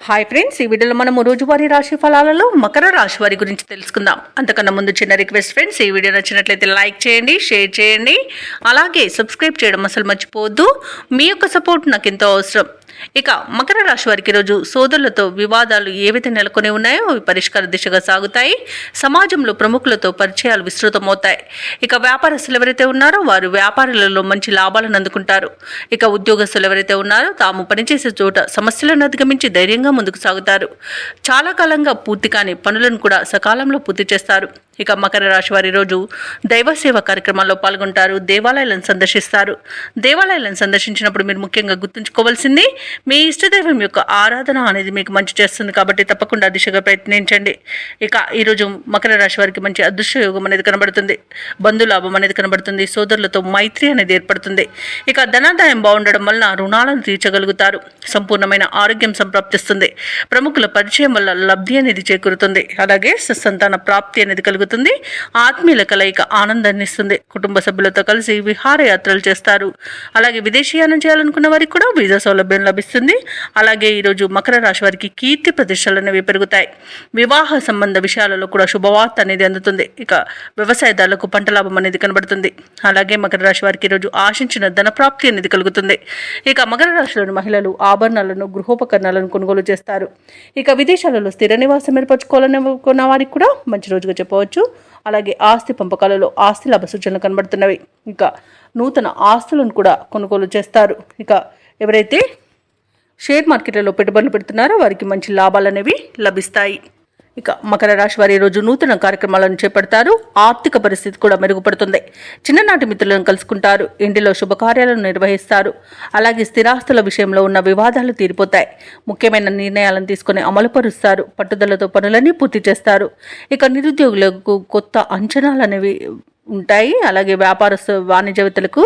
Hi friends, ఈ వీడియోలో మనము రోజువారీ రాశి ఫలాలలో మకర రాశి వారి గురించి తెలుసుకుందాం. అంతకన్నా ముందు చిన్న రిక్వెస్ట్ ఫ్రెండ్స్, ఈ వీడియో నచ్చినట్లయితే లైక్ చేయండి, షేర్ చేయండి, అలాగే సబ్స్క్రైబ్ చేయడం అసలు మర్చిపోవద్దు. మీ యొక్క సపోర్ట్ నాకు ఎంతో అవసరం. ఇక మకర రాశి వారికి రోజు సోదరులతో వివాదాలు ఏవైతే నెలకొని ఉన్నాయో అవి పరిష్కార దిశగా సాగుతాయి. సమాజంలో ప్రముఖులతో పరిచయాలు విస్తృతమవుతాయి. ఇక వ్యాపారస్తులు ఎవరైతే ఉన్నారో వారు వ్యాపారాలలో మంచి లాభాలను అందుకుంటారు. ఇక ఉద్యోగస్తులు ఎవరైతే ఉన్నారో తాము పనిచేసే చోట సమస్యలను అధిగమించి ధైర్యంగా ముందుకు సాగుతారు. చాలా కాలంగా పూర్తి కాని పనులను కూడా సకాలంలో పూర్తి చేస్తారు. ఇక మకర రాశి వారి రోజు దైవ సేవ కార్యక్రమాల్లో పాల్గొంటారు. దేవాలయాలను సందర్శిస్తారు. దేవాలయాలను సందర్శించినప్పుడు మీరు ముఖ్యంగా గుర్తుంచుకోవాల్సింది మీ ఇష్టదైవం యొక్క ఆరాధన అనేది మీకు మంచి చేస్తుంది, కాబట్టి తప్పకుండా దిశగా ప్రయత్నించండి. ఇక ఈరోజు మకర రాశి వారికి మంచి అదృశ్య యోగం అనేది కనబడుతుంది. బంధులాభం అనేది కనబడుతుంది. సోదరులతో మైత్రి అనేది ఏర్పడుతుంది. ఇక ధనాదాయం బాగుండడం వలన రుణాలను తీర్చగలుగుతారు. సంపూర్ణమైన ఆరోగ్యం సంప్రాప్తిస్తుంది. ప్రముఖుల పరిచయం వల్ల లబ్ధి అనేది చేకూరుతుంది. అలాగే సత్సంతాన ప్రాప్తి అనేది కలుగుతుంది. ఆత్మీయుల కలయిక ఆనందాన్ని ఇస్తుంది. కుటుంబ సభ్యులతో కలిసి విహారయాత్రలు చేస్తారు. అలాగే విదేశీయానం చేయాలనుకున్న వారికి కూడా వీసా సౌలభ్యం లభిస్తుంది. అలాగే ఈరోజు మకర రాశి వారికి కీర్తి ప్రతిష్టలు అనేవి పెరుగుతాయి. వివాహ సంబంధ విషయాలలో కూడా శుభవార్త అనేది అందుతుంది. ఇక వ్యవసాయదారులకు పంట లాభం అనేది కనబడుతుంది. అలాగే మకర రాశి వారికి ఈరోజు ఆశించిన ధన ప్రాప్తి అనేది కలుగుతుంది. ఇక మకర రాశిలోని మహిళలు ఆభరణాలను గృహోపకరణాలను కొనుగోలు చేస్తారు. ఇక విదేశాలలో స్థిర నివాసం ఏర్పరచుకోవాలనుకున్న వారికి కూడా మంచి రోజుగా చెప్పవచ్చు. అలాగే ఆస్తి పంపకాలలో ఆస్తి లాభ సూచనలు కనబడుతున్నవి. ఇక నూతన ఆస్తులను కూడా కొనుగోలు చేస్తారు. ఇక ఎవరైతే షేర్ మార్కెట్లలో పెట్టుబడులు పెడుతున్నారో వారికి మంచి లాభాలు అనేవి లభిస్తాయి. ఇక మకర రాశి వారి రోజు నూతన కార్యక్రమాలను చేపడతారు. ఆర్థిక పరిస్థితి కూడా మెరుగుపడుతుంది. చిన్ననాటి మిత్రులను కలుసుకుంటారు. ఇంటిలో శుభకార్యాలను నిర్వహిస్తారు. అలాగే స్థిరాస్తుల విషయంలో ఉన్న వివాదాలు తీరిపోతాయి. ముఖ్యమైన నిర్ణయాలను తీసుకుని అమలుపరుస్తారు. పట్టుదలతో పనులన్నీ పూర్తి చేస్తారు. ఇక నిరుద్యోగులకు కొత్త అంచనాలు అనేవి ఉంటాయి. అలాగే వాణిజ్యవేత్తలకు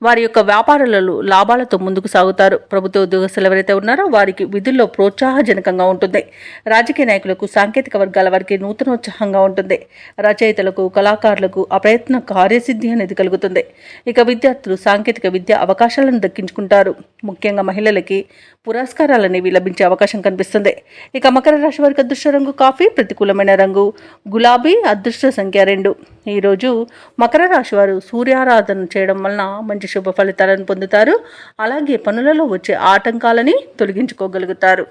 వారి యొక్క వ్యాపారాలలో లాభాలతో ముందుకు సాగుతారు. ప్రభుత్వ ఉద్యోగస్తులు ఎవరైతే ఉన్నారో వారికి విధుల్లో ప్రోత్సాహజనకంగా ఉంటుంది. రాజకీయ నాయకులకు, సాంకేతిక వర్గాల వారికి నూతనోత్సాహంగా ఉంటుంది. రచయితలకు, కళాకారులకు అప్రయత్న కార్యసిద్ధి అనేది కలుగుతుంది. ఇక విద్యార్థులు సాంకేతిక విద్య అవకాశాలను దక్కించుకుంటారు. ముఖ్యంగా మహిళలకి పురస్కారాలు అనేవి లభించే అవకాశం కనిపిస్తుంది. ఇక మకర రాశి వారికి అదృష్ట రంగు కాఫీ, ప్రతికూలమైన రంగు గులాబీ, అదృష్ట సంఖ్య 2. ఈరోజు మకర రాశి వారు సూర్యారాధన చేయడం వలన మంచి శుభ ఫలితాలను పొందుతారు. అలాగే పనులలో వచ్చే ఆటంకాలని తొలగించుకోగలుగుతారు.